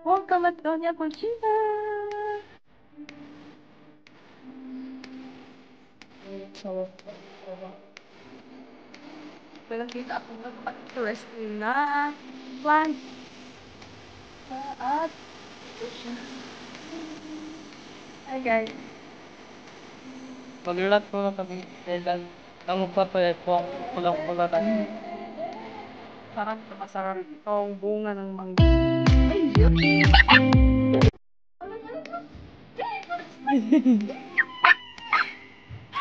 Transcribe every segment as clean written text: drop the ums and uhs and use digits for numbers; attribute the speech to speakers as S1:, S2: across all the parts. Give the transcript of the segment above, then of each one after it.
S1: Welcome at Doña Conchita! So, may nakita akong nagpa-interesting na plant. At, hi guys. Magulat ko na kami dahil ang magpapayay po ang pulang-pula tayo. Parang masarap itong bunga ng mangga.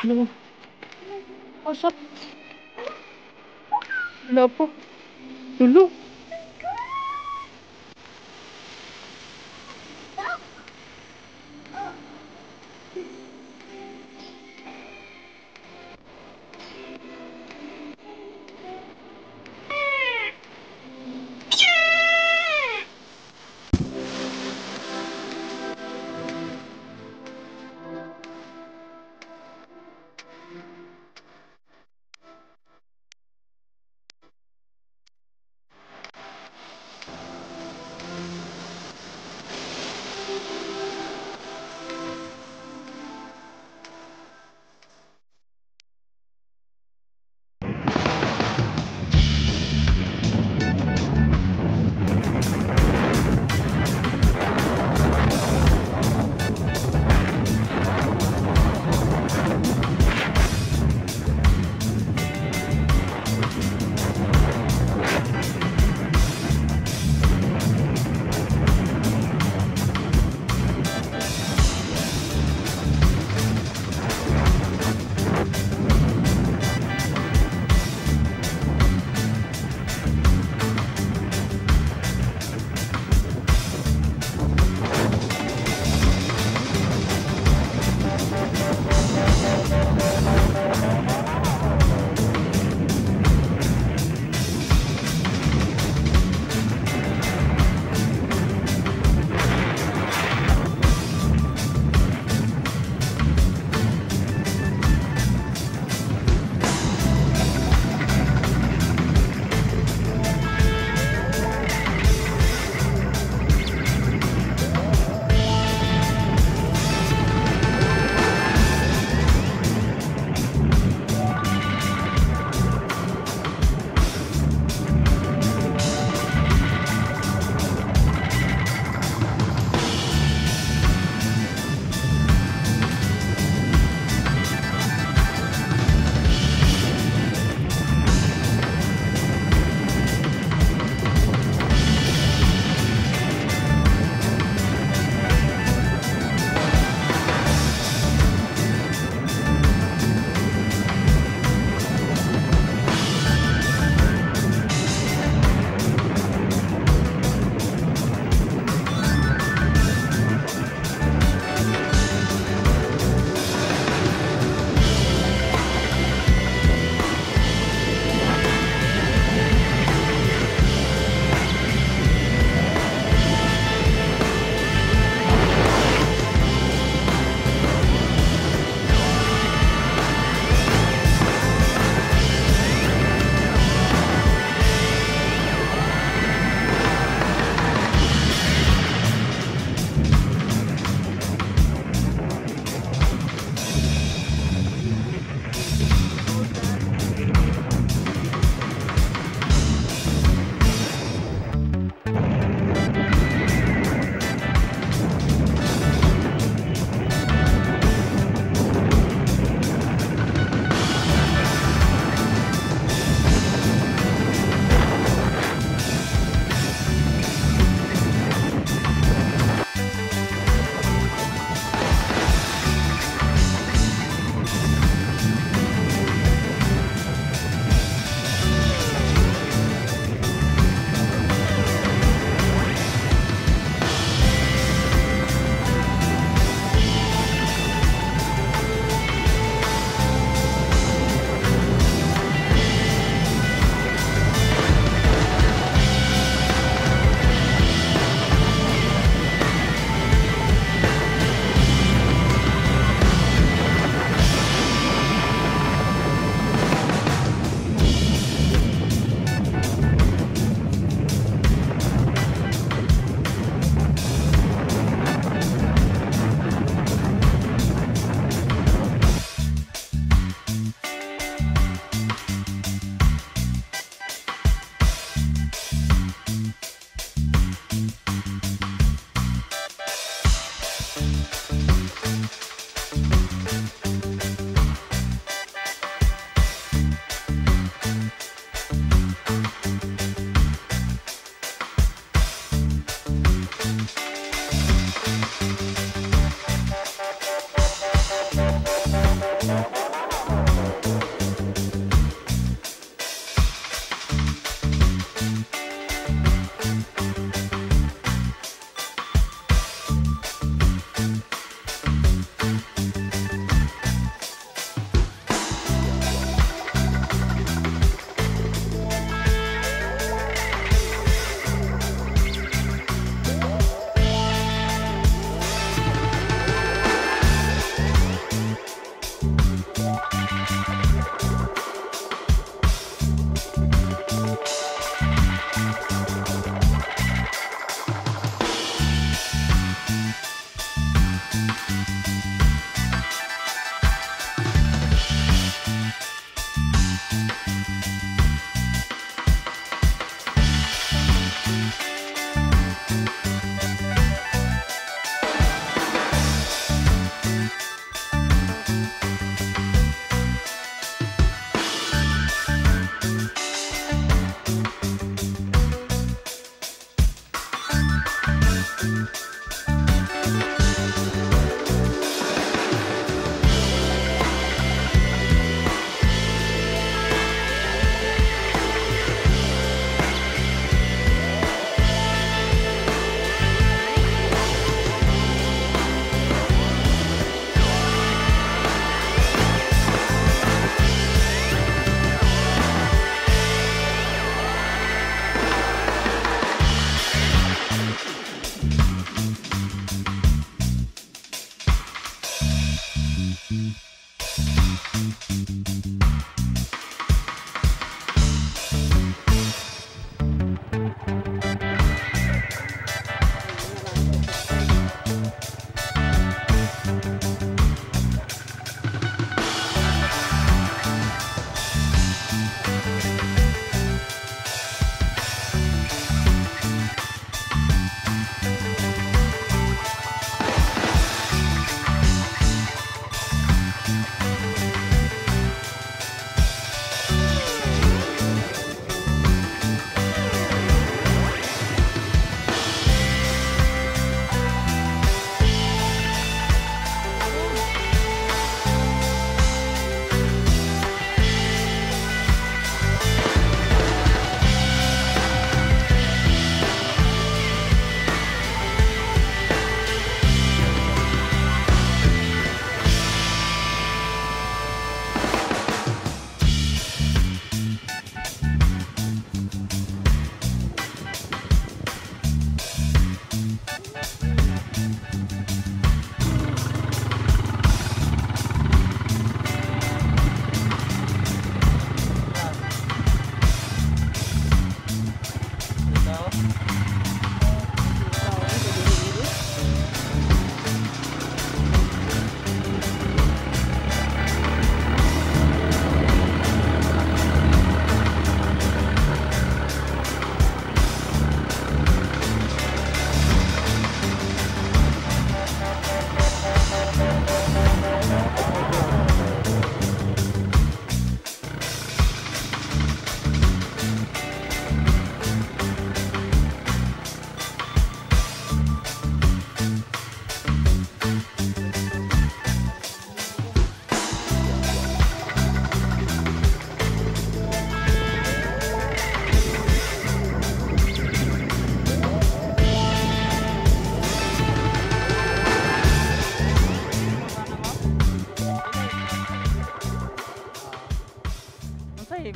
S1: Ano? Asap. Wala po. Tulo.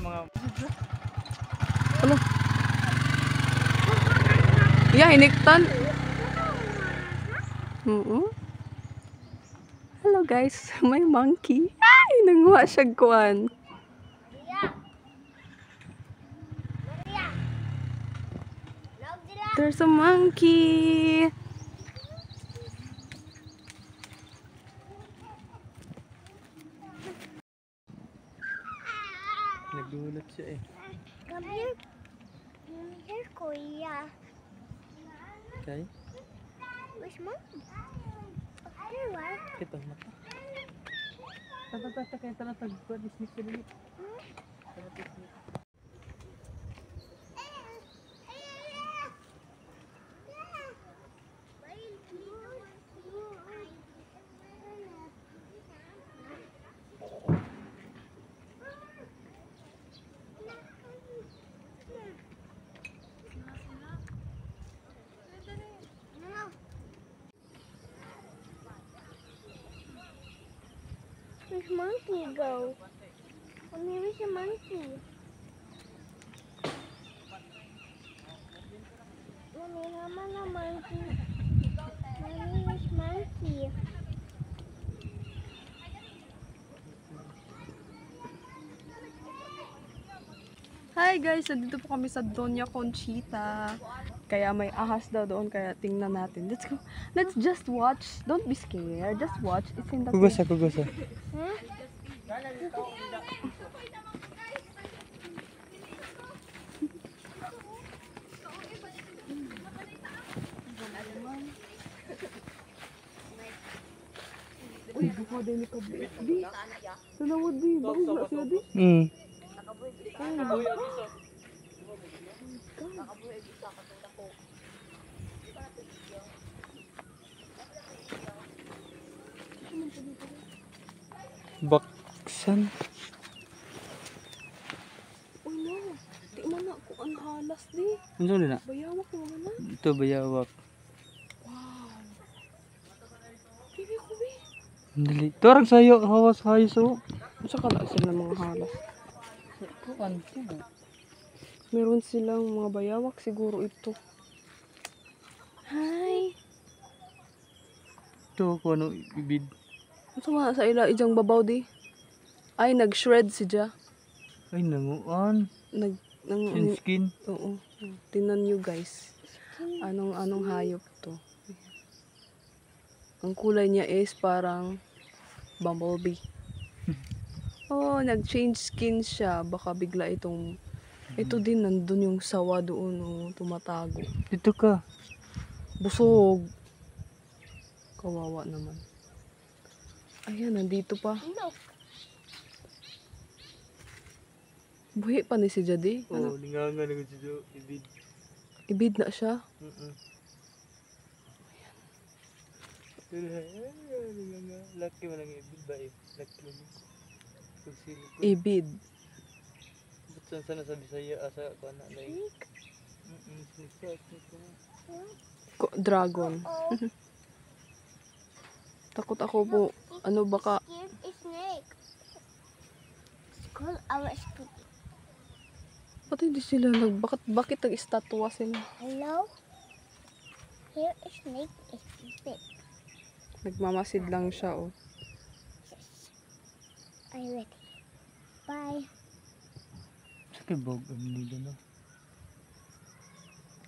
S1: mga
S2: Ano? Yeah, hiniktan. Hello guys, may monkey. Ay, nanguha siya kuan. There's a monkey.
S1: Nagulat siya eh.
S3: Come here. Here's Korea.
S1: Okay?
S3: Where's mom? Here, what?
S1: Ito, mata. Tata, kaya talatag. Dismiss ka dili.
S3: Where's monkey go? Mommy, where's the monkey? Mommy, naman na monkey. Mommy, where's monkey?
S2: Hi guys, nandito po kami sa Doña Conchita. Kaya may ahas daw doon, kaya tingnan natin. Let's go. Let's just watch. Don't be scared. Just watch. It's in the
S1: Kugusa, kugusa.
S3: Huh?
S2: Uy, buka din ni Kabli. Di. Tanawad di. Bakit na siya di?
S1: Baksan.
S2: Uy no. Di man na ako ang halas di.
S1: Ano na?
S2: Bayawak mo na.
S1: Ito bayawak.
S2: Wow. Bibi ko bi.
S1: Dali. Torang sayo, hawas hayos oh.
S2: Masa ka na sila mga halas?
S1: Kuan.
S2: Meron silang mga bayawak siguro ito. Hi.
S1: Ito ko ano ibid.
S2: Ito nga sa ila ijang babaw di. Ay nag-shred si Ja.
S1: Ay nanguan. Skin.
S2: Oo. Tingnan nyo guys. Anong hayop to. Ang kulay niya is parang bumblebee. Oh, nag-change skin siya. Baka bigla itong... Ito din, nandun yung sawa doon. Oh, tumatago.
S1: Dito ka.
S2: Busog. Kawawa naman. Ayan, nandito pa. Buhi pa ni si Jadi.
S1: Oh, lingangan ako dito. Ibid.
S2: Ibid na siya.
S1: Laki mo lang ibid ba eh? Laki mo.
S2: Ibid.
S1: Ba't sana sa Bisaya asa ko na like?
S2: Dragon.
S3: Oh,
S2: Takot ako po. Ano baka...
S3: here's a snake. It's called our snake.
S2: Ba't hindi sila bakit nag-estatwa sila?
S3: Hello? Here a snake is big.
S2: Nagmamasid lang siya, oh.
S3: Are you ready? Bye.
S1: Sakit bog ang nila no?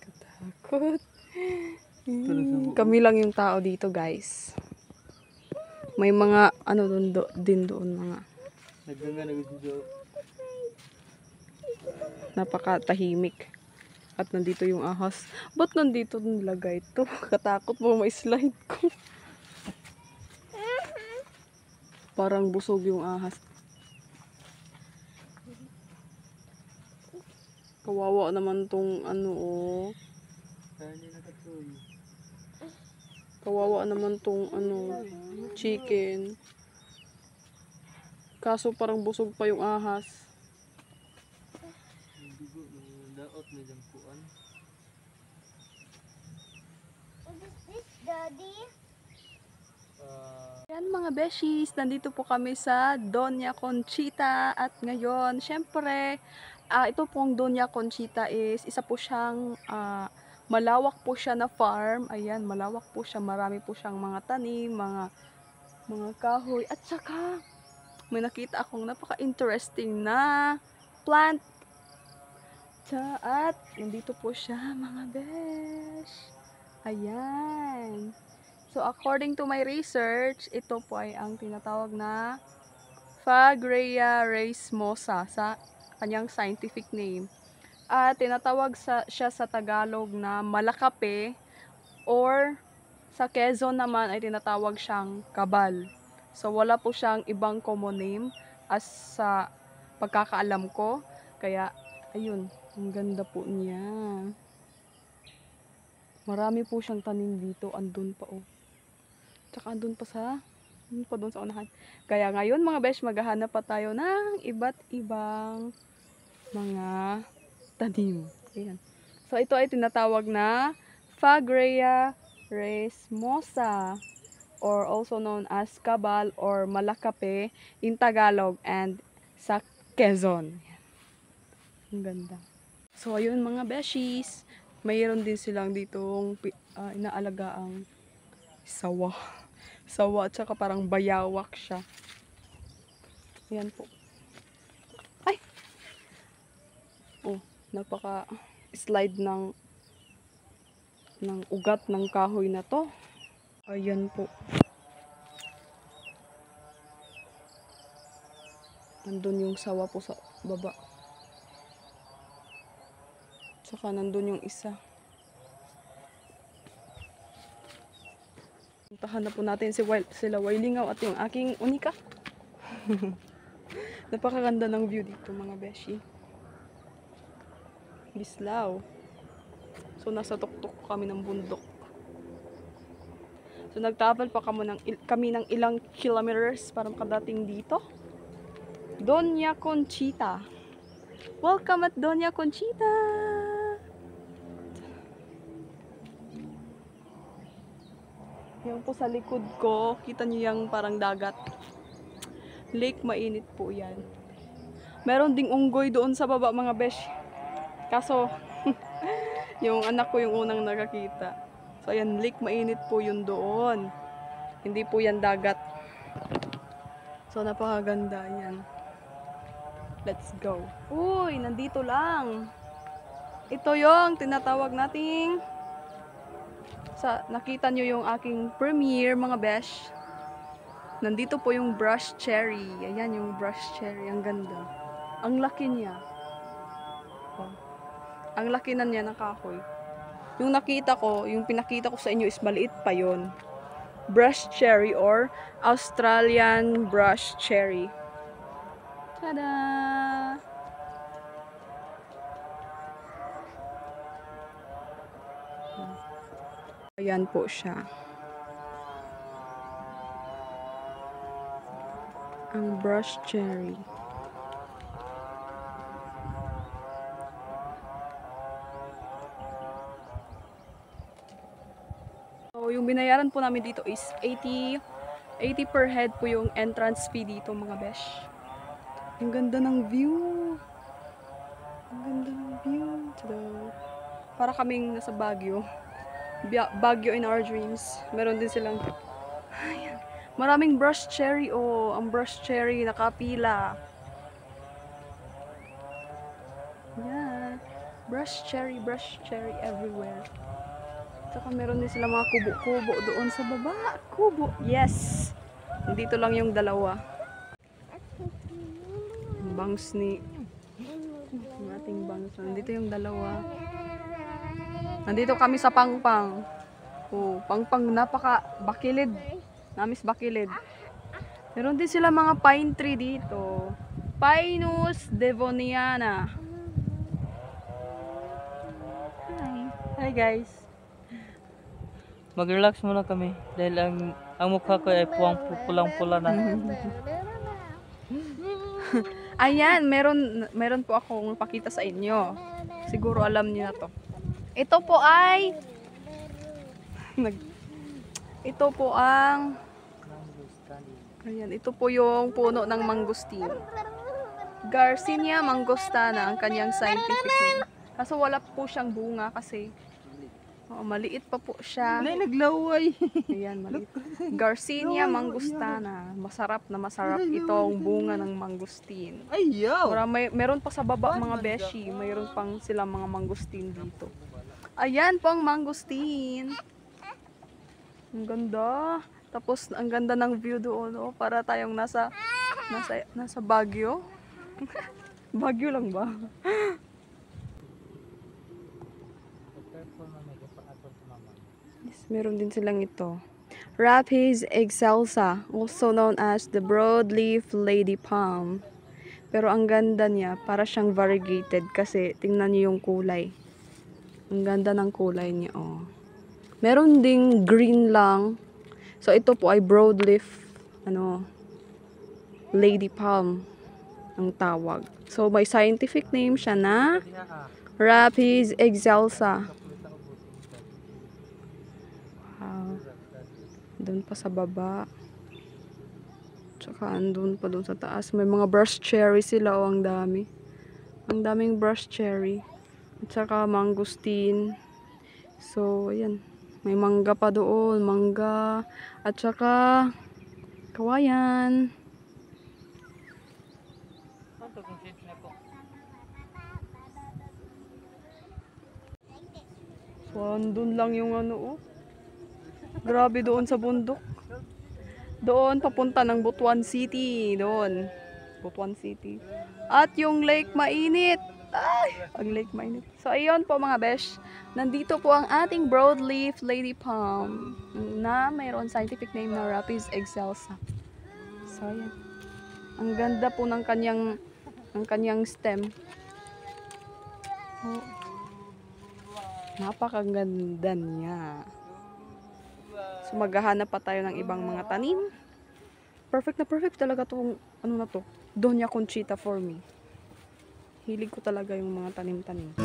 S2: Katakot. Kami lang yung tao dito, guys. May mga, ano din doon, mga
S1: Naggangan ako dito.
S2: napakatahimik. At nandito yung ahas. Ba't nandito nilagay ito? Katakot mo, may slide ko. Parang busog yung ahas. Kawawa naman tong ano, oh. Kawawa naman tong ano, chicken. Kaso parang busog pa yung ahas.
S1: Daot na dyan kuan.
S3: What is this, Daddy?
S2: Yan mga beshies, nandito po kami sa Doña Conchita at ngayon, syempre, ito pong Doña Conchita is isa po siyang malawak po siya na farm. Ayan, malawak po siya, marami po siyang mga tanim, mga kahoy at saka may nakita akong napaka-interesting na plant. At nandito po siya mga besh. Ayan. So, according to my research, ito po ay ang tinatawag na Phagrea racemosa sa kanyang scientific name. At tinatawag siya sa Tagalog na malakape or sa Quezon naman ay tinatawag siyang kabal. So, wala po siyang ibang common name as sa pagkakaalam ko. Kaya, ayun, ang ganda po niya. Marami po siyang tanim dito. Andun pa, oh. Tsaka andun pa doon sa unahan. Kaya ngayon mga besh, maghahanap pa tayo ng iba't ibang mga tanim. Ayan. So ito ay tinatawag na Phagrea racemosa. or also known as Kabal or Malakape in Tagalog and sa Quezon. Ang ganda. So, ayun mga beshies. Mayroon din silang ditong inaalagaang sawa. Sawa at saka parang bayawak siya. Ayan po. Ay! Oh, napaka slide ng ugat ng kahoy na to. Ayan po. Nandun yung sawa po sa baba. Saka nandun yung isa. Puntahan na po natin sila Wailingaw at yung aking unika. Napakaganda ng view dito mga beshi. Bislaw. So nasa tuktok kami ng bundok. So nag-travel pa kami ng ilang kilometers para makadating dito. Doña Conchita. Welcome at Doña Conchita. Yung po sa likod ko, kita niyo yung parang dagat. Lake, mainit po yan. Meron ding unggoy doon sa baba mga besh. Kaso, yung anak ko yung unang nakakita. So ayan, lake, mainit po yun doon. Hindi po yan dagat. So napakaganda yan. Let's go. Uy, nandito lang. Ito yung tinatawag nating nakita nyo yung aking premiere mga besh. Nandito po yung brush cherry. Ayan yung brush cherry. Ang ganda. Ang laki niya. Oh. Ang laki na niya ng kahoy. Yung pinakita ko sa inyo is maliit pa yon. Brush cherry or Australian brush cherry. Tada! Ayan po siya. Ang brush cherry. So, yung binayaran po namin dito is 80 per head po yung entrance fee dito mga besh. Ang ganda ng view. Ang ganda ng view. Tada. Para kaming nasa Baguio. Baguio in our dreams. Meron din silang ayan. Maraming brush cherry. Oh, ang brush cherry nakapila. Yan. Brush cherry everywhere. Saka meron din silang mga kubo-kubo doon sa baba. Kubo. Yes. Dito lang yung dalawa. Bangs ni ating bangs. Nandito yung dalawa. Nandito kami sa Pangpang. Oh, Pangpang napaka bakilid. Namis bakilid. Meron din sila mga pine tree dito. Pinus devoniana. Hi guys.
S1: Mag-relax muna kami dahil ang mukha ko ay pulang-pula na.
S2: Ayan, meron po akong pakita sa inyo. Siguro alam niyo na to. Ito po ay ito po ang ayan, ito po yung puno ng mangustin. Garcinia mangostana ang kanyang scientific name. Kaso wala po siyang bunga kasi maliit pa po siya.
S1: Naglaway.
S2: Ayan, maliit. Garcinia mangostana. Masarap na masarap itong bunga ng mangustin.
S1: Ayaw.
S2: Meron pa sa baba mga beshi. Mayroon pang silang mga mangustin dito. Ayan po ang mangustin. Ang ganda. Tapos ang ganda ng view doon, oh, para tayong nasa Baguio. Baguio lang ba? Yes, meron din silang ito. Rapis excelsa, also known as the broadleaf lady palm. Pero ang ganda niya, para siyang variegated kasi tingnan niyo yung kulay. Ang ganda ng kulay niya, oh. Meron ding green lang. So ito po ay broadleaf lady palm ang tawag. So may scientific name siya na Rapis excelsa. Wow. Doon pa sa baba. Tsaka andun pa doon sa taas. May mga brush cherry sila. Oh, ang dami. Ang daming brush cherry. At saka mangosteen. So, ayan. May mangga pa doon. Mangga. At saka kawayan. So, andun lang yung ano, oh. Grabe doon sa bundok. Doon, papunta ng Butuan City. Doon. Butuan City. At yung lake mainit. Ay, ang lake mainit. So, ayun po mga besh. Nandito po ang ating broadleaf lady palm na mayroon scientific name na Rapis excelsa. So, ayan. Ang ganda po ng kanyang stem. Oh. Napakaganda niya. So, maghahanap pa tayo ng ibang mga tanim. Perfect na perfect talaga tong ano na to. Doña Conchita for me. Hilig ko talaga yung mga tanim-tanim.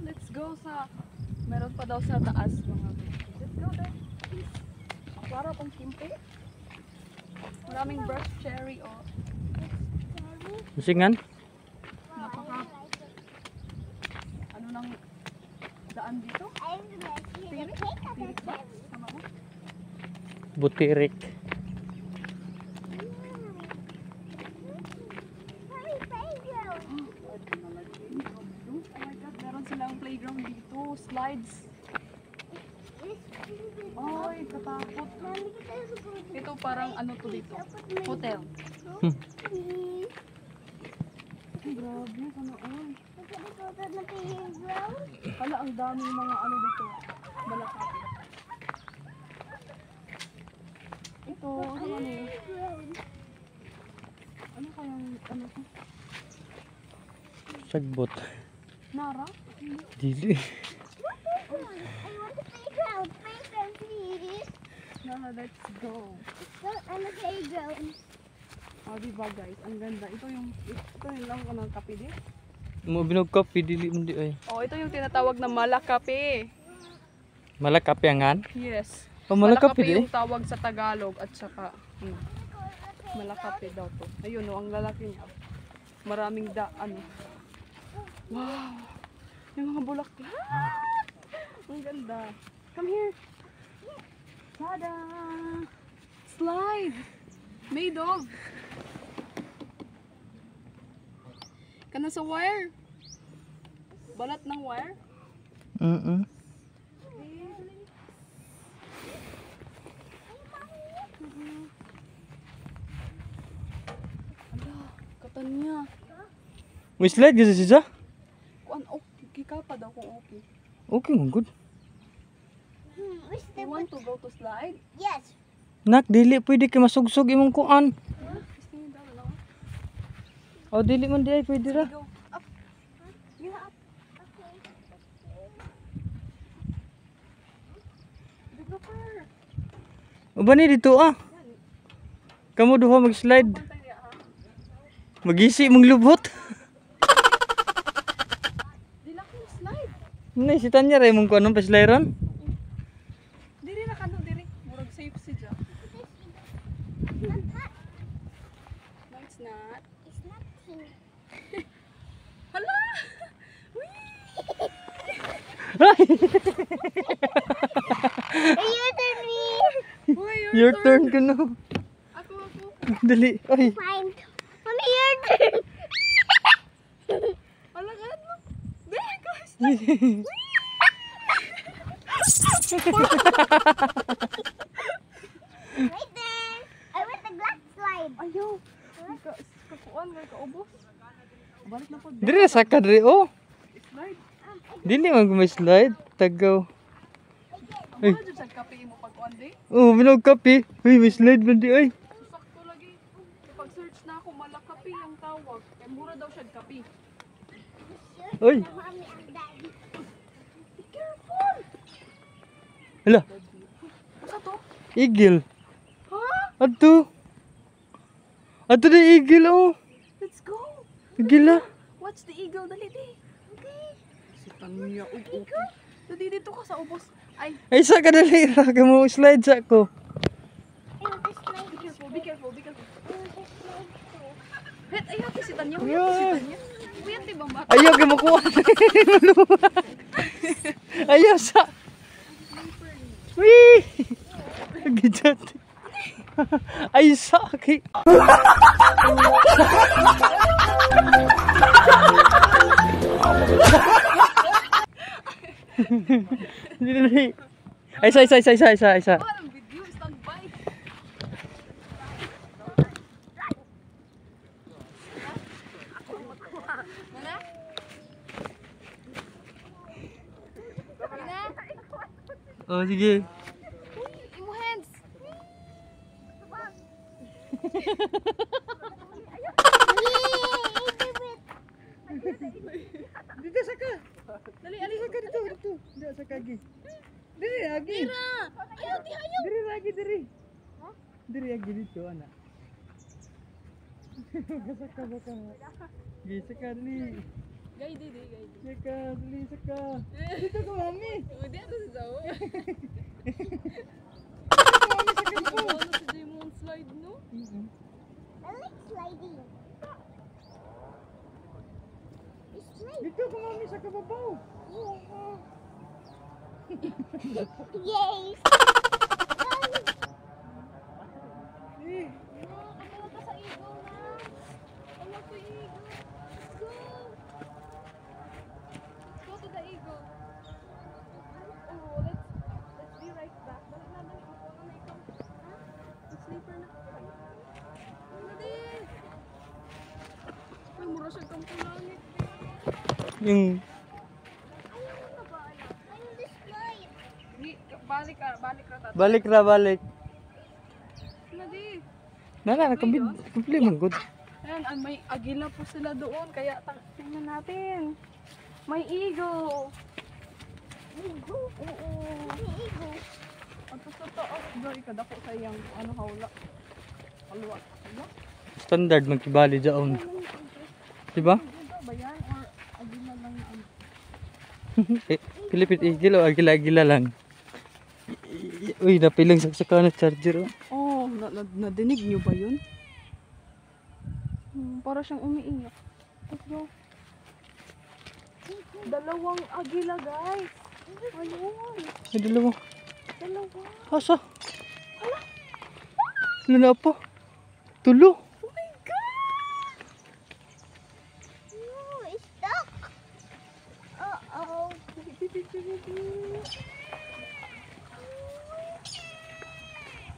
S2: Let's go sa meron pa daw sa taas mga. Let's go there. Para tong kimpe. Maraming brush cherry oh.
S1: Musingan?
S2: Napaka ano nang daan dito? Tirik? Tirik ba? Tama ba?
S1: Butirik.
S2: Oh my God, meron silang playground dito. Slides. Ay, katakot. Ito parang ano to dito? Hotel. Grabe, ano ay. Hala, ang daming mga ano dito. Malakapit. Ito, ano eh. Ano kayang, ano to?
S1: Sagbot.
S2: Nara?
S1: Dili.
S2: Nara, let's go.
S3: Playground.
S2: Oh, diba guys? Ang ganda. Ito yung lang ko ng kape din.
S1: Mo binog kape dili mo di ay.
S2: Oh, ito yung tinatawag na malakape.
S1: Malakapiangan?
S2: Yes.
S1: Oh, malakape di.
S2: yung tawag sa Tagalog at saka malakape daw to. Ayun oh, ang lalaki niya. Maraming ano. Wow. Yung mga bulaklak. Ang ganda. Come here. Tada! Slide! Made of. Kana sa wire. Balat ng wire. Ala, katan niya.
S1: May slide kasi siya?
S2: Kuan okay ka pa daw kung okay.
S1: Okay man good.
S2: You want to go to slide?
S3: Yes.
S1: Nak dili pwede kay masugsog imong kuan.
S2: Gusto niyo daw lang.
S1: Oh dili man di ay pwede ra.
S2: Go up. Yeah, up.
S4: Uban ni dito ah. Kamu duha mag-slide. Magisi mong lubot.
S2: Dila ko slide.
S4: Nay si Tanya ray mong kuno pa slide ron.
S2: Diri na kano diri. Murag safe si Ja. No, it's not.
S3: It's not pink.
S2: Hala!
S3: You turn me.
S2: Uy,
S4: Your turn kuno.
S2: Ako.
S4: Dali. Ay.
S3: Fine. Mommy, your turn.
S2: Hala ka ano? Dili ka.
S3: Right there. I want the glass slide.
S2: Ayaw. Kakuan, may kaubos. Balik na po.
S4: Diri sa ka diri oh.
S2: Slide.
S4: Dili man ko may slide. Tagaw.
S2: Amo na dyan sa kape mo pag-on day.
S4: Oh, minog kape. Uy, may slide man di ay.
S2: Sakto lagi. Kapag search na ako, malakapi ang tawag. Kaya mura daw siya kape.
S4: Uy.
S3: Mommy and daddy.
S2: Be careful!
S4: Hala,
S2: Asa to?
S4: eagle.
S2: Ha?
S4: Adto. Adto na eagle oh.
S2: Let's go!
S4: Eagle ah.
S2: Watch the eagle. Dali, di. Okay. Si Tanya. Uy, okay. Dali dito ka sa ubos. Ay,
S4: Ay sa ka dali ra ka mo slide sa ko.
S3: I want the slide.
S2: be careful, be careful, be careful.
S3: I want the slide too.
S2: Wait, ayaw ti si Tanya. Ayaw ti si Tanya. Ayaw ti bang baka.
S4: Ayaw kay makuha. Ayaw sa. Wee! Gijat. Ay sa kay. Dili. Ay sa.
S2: Parang video, stand by. Mana?
S4: Oh sige.
S2: Imo hands.
S4: Dito sa ka.
S2: Dali, ali.
S4: Dito. Dito sa kagi. Diri lagi.
S2: Tira. Ayaw, di ayaw.
S4: Diri lagi diri. Diri lagi dito ana. Saka baka. Gisa ka dali.
S2: Gay, di, gay.
S4: Saka dali saka. Dito ka mami.
S2: Hindi ako si Zao.
S4: Dito ka mami saka ko.
S2: Ano si Demon slide, no?
S3: I like sliding. It's slide.
S4: Dito ka mami sa kababaw.
S3: Yay.
S4: Eh,
S2: Ano ka sa eagle na? Ano to eagle? Let's go. Let's go to the eagle. Oh, let's be right back. Balik na, balik. Huwag ka na ikaw. Ha? Sleeper na. Ano din? Ay, mura siya kang kulangit.
S4: yung
S3: Ayaw na ba? I want the slide.
S2: Balik ka tat.
S4: balik.
S2: Ano din?
S4: Nala nakabid. Kumple man good.
S2: Ayan, may agila po sila doon. Kaya tingnan natin. May eagle.
S3: Eagle.
S2: Oo.
S3: Eagle.
S2: At sa taas, dahil kadako sa iyang hawla. Kalwa. Diba?
S4: Standard magkibali daon. Diba?
S2: Diba ba yan? Or agila lang na ano?
S4: Pilipit igil o agila-agila lang. Uy, napilang saksaka na charger oh.
S2: Oh, nadinig niyo ba yun? Para siyang umiiyak. Let's go. Dalawang agila, guys. Ayun.
S4: Ay, dalawa.
S2: Dalawa.
S4: Asa? Luna pa. Tulo.
S2: Oh my God!
S3: No, it's stuck. Uh-oh.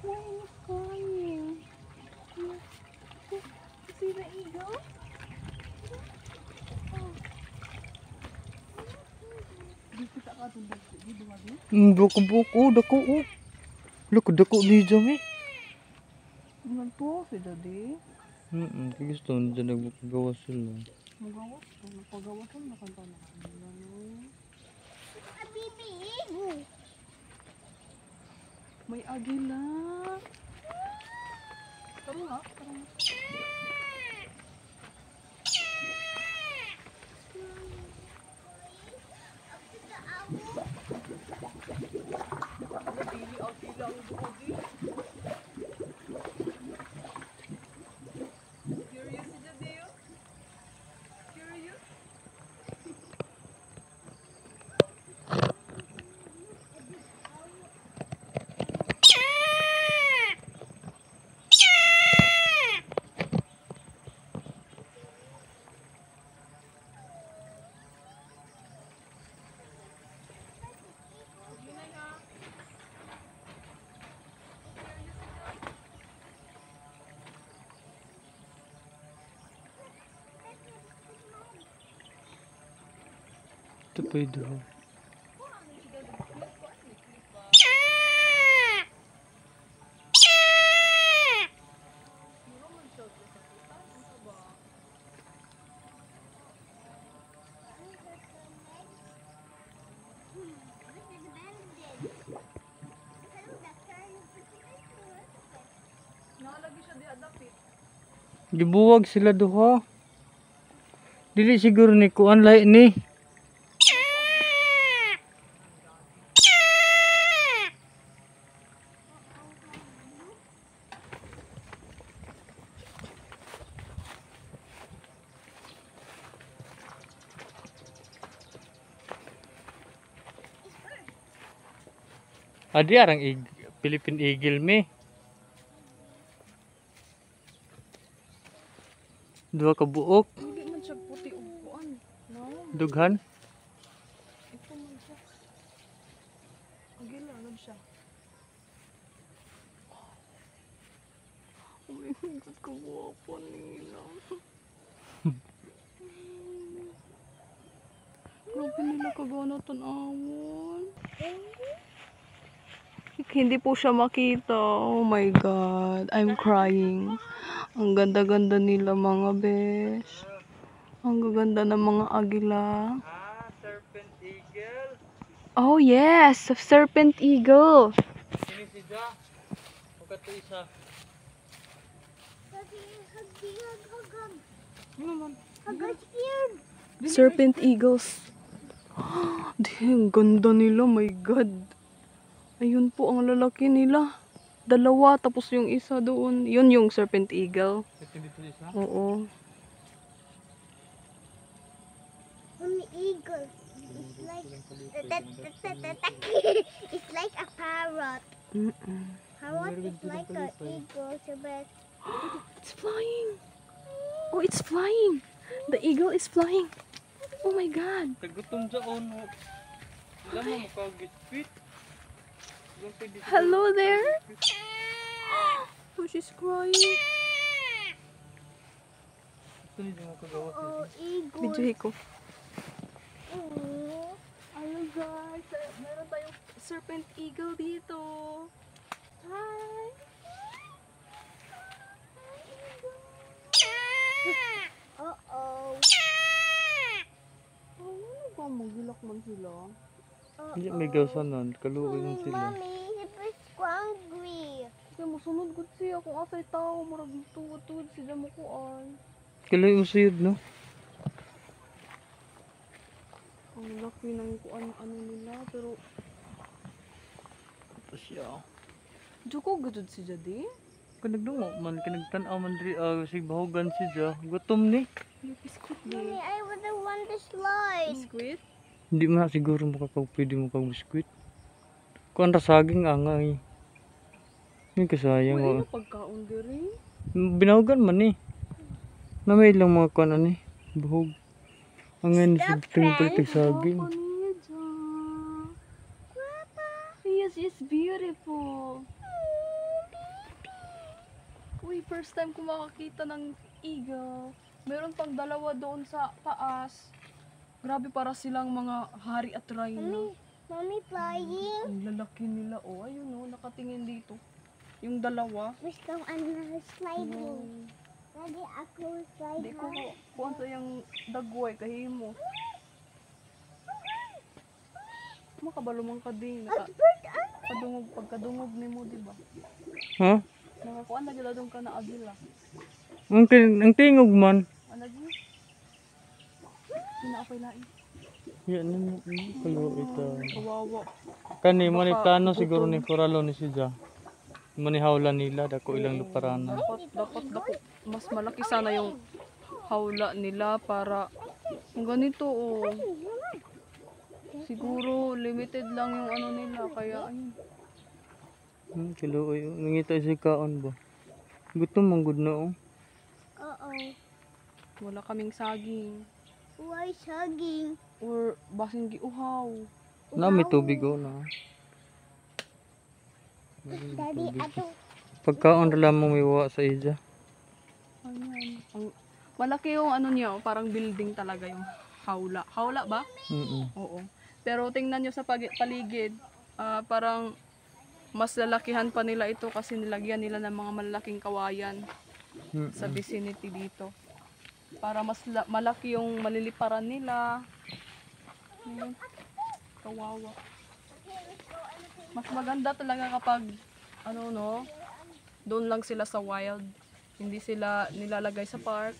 S2: Why are you crying? See the eagle?
S4: Dako oh. Dako ni Jami.
S2: Ilan to si Daddy?
S4: Gusto na dyan nagagawa sila.
S2: Magawas ko. Napagawas ko. Nakanta na kami.
S3: A baby eagle.
S2: May agila. Tara nga.
S4: Ito pwede ho. Gibuwag sila duha. Dili siguro ni kuan lahi ni. Adi arang Philippine Eagle me. Dua ka buok,
S2: Hindi man siya puti upuan. No.
S4: dughan.
S2: Ito man siya. Agila, ano siya? Oh my God, kawapo nila. Grabe nila kagana tanawon. Hindi po siya makita. Oh my God, I'm crying. Ang ganda-ganda nila mga besh. Ang gaganda ng mga agila.
S4: Serpent Eagle.
S2: Oh yes, serpent eagle.
S4: Ini si Ja. Huwag ito isa.
S2: Serpent eagles. Ang ganda nila, my God. Ayun po ang lalaki nila. Dalawa, tapos yung isa doon. Yun yung serpent eagle.
S4: Ito dito isa.
S2: Oo.
S3: An eagle. It's like a parrot.
S2: Mm-mm.
S3: Parrot is like an eagle. So but
S2: It's flying. Oh, it's flying. The eagle is flying. Oh my God.
S4: Tagutom sa ono. Wala mo makagiskwit.
S2: Hello there. Oh, she's crying.
S4: Ito hindi mo kagawa sa
S3: oh, eagle.
S2: Videohin ko.
S3: Oh.
S2: Hello guys. Meron tayong serpent eagle dito. Hi.
S3: Uh-oh.
S2: Oh, ano ba? Magilak man sila.
S4: Hindi may gawsanan. Kaluoy lang sila.
S3: Mommy, he was hungry.
S2: Kasi masunod ko siya kung asay tao. Marag tuwad-tuwad sila mo kuan.
S4: Kalay usayod no?
S2: Ang laki ng kuan ano nila. Pero,
S4: Ito siya.
S2: Joko gadud si Jadi.
S4: Kanagdungo man. Kanagtanaw man rin. Sig bahugan si Ja. Gutom ni.
S2: Yung biskuit
S3: Mommy,
S2: di.
S3: I wouldn't want to slide.
S2: Biskuit?
S4: Hindi mo na siguro pwede mo kang biskwit. Kung ang saging angay. Hindi kasayang.
S2: Wala
S4: Wa.
S2: na pagkaon diri.
S4: Binahugan man eh. Na may ilang mga kuan ani. Buhog. Ang ngayon si tingin saging.
S2: Guwapo niya dyan. Yes, it's beautiful. Uy, first time ko makakita ng eagle. Meron pang dalawa doon sa taas. Grabe, para silang mga hari at rhino.
S3: Mommy flying.
S2: Ang lalaki nila. Oh, ayun oh, nakatingin dito. Yung dalawa.
S3: Gusto ano sliding.
S2: Wow.
S3: Ready ako slide.
S2: Hindi ko kung sa yung dagway kahimo. Makabalo man ka din. Kadungog, pagkadungog ni mo, di ba?
S4: Ha?
S2: Nakakuan na gila doon ka na agila.
S4: Ang tingog man.
S2: Ano di? Sina ako'y lain.
S4: Yan na kaluoy ito.
S2: Kawawa.
S4: Kani mo ni
S2: Baka
S4: plano siguro
S2: gutom.
S4: ni Coralo ni si Ja. Manihawla nila dako ilang luparana.
S2: Dapat mas malaki sana yung hawla nila para kung ganito oh. Siguro limited lang yung ano nila kaya ayun.
S4: Kaluoy. Nangita si kaon ba? Gutom mong gud na oh.
S3: Oo.
S2: Wala kaming saging
S3: Why saging?
S2: or basing giuhaw.
S4: Na may tubig oh na.
S3: Daddy, ato.
S4: Pagkaon ra lamang may wa sa ija.
S2: Ayan. Malaki yung ano niya, oh, parang building talaga yung hawla. Hawla ba? Oo. Pero tingnan nyo sa paligid, parang mas lalakihan pa nila ito kasi nilagyan nila ng mga malalaking kawayan sa vicinity dito. Para mas malaki yung maliliparan nila. Ayan. Kawawa. Mas maganda talaga kapag ano no, doon lang sila sa wild. Hindi sila nilalagay sa park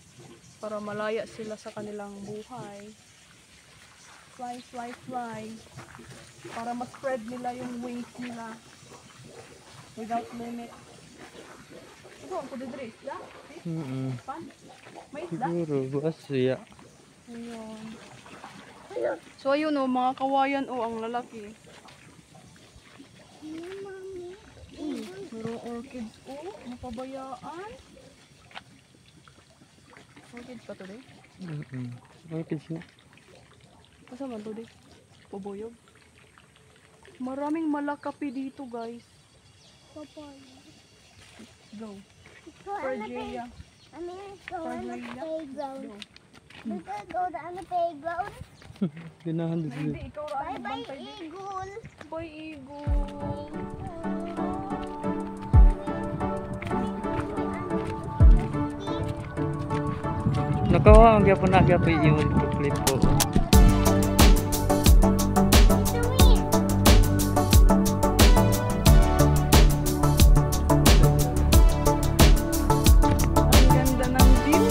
S2: para malaya sila sa kanilang buhay. Fly, fly, fly. Para ma-spread nila yung wings nila without limit. Ito, ang kudidri, isda? Pan? May isda?
S4: Siguro bukas siya.
S2: Ayun. So ayun o, mga kawayan o, ang lalaki. Merong orchids o, napabayaan. Orchids pa to de?
S4: Okay siya.
S2: Asa man to de? Pabuyog. Maraming malakapi dito guys. Go. Pergea.
S3: I mean, go on the
S2: Pergea.
S3: playground.
S2: Go.
S3: We could go on the playground.
S4: Ganahan din
S2: Ay,
S4: sila.
S2: hindi, ikaw ra ang
S3: Bye bye,
S2: bantay.
S3: eagle.
S2: Bye, eagle.
S4: Nakawa ang gyapon na gyapon yung clip ko.
S2: Ang ganda ng view.